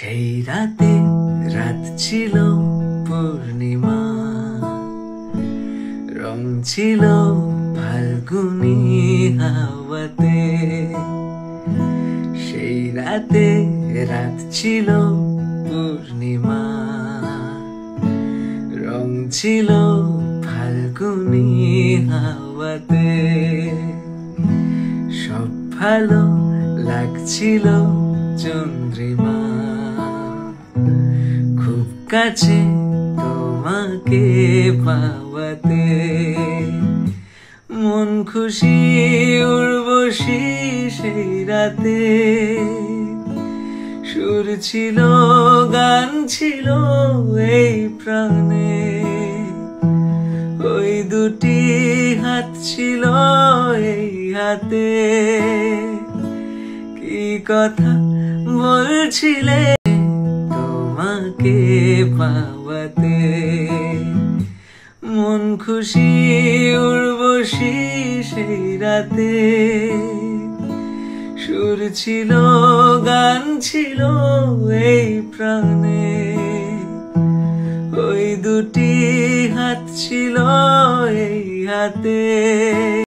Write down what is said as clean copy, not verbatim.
সেই রাতে রাত ছিল পূর্ণিমা, রং ছিল ফাল্গুনি হাওয়াতে। সেই রাতে রাত ছিল পূর্ণিমা, রং ছিল ফাল্গুনি হাওয়াতে। সব ভালো লাগছিল চন্দ্রিমা, খুব কাছে তোমাকে পাওয়াতে। মন খুশি উর্বশী সেই রাতে, সুর ছিল গান ছিল এই প্রাণে। ওই দুটি হাত ছিল এই হাতে, কি কথা বলছিলে তোমাকে পাওয়াতে। মন খুশি উর্বশী সেই রাতে, সুর ছিল গান ছিল এই প্রাণে। ওই দুটি হাত ছিল এই হাতে।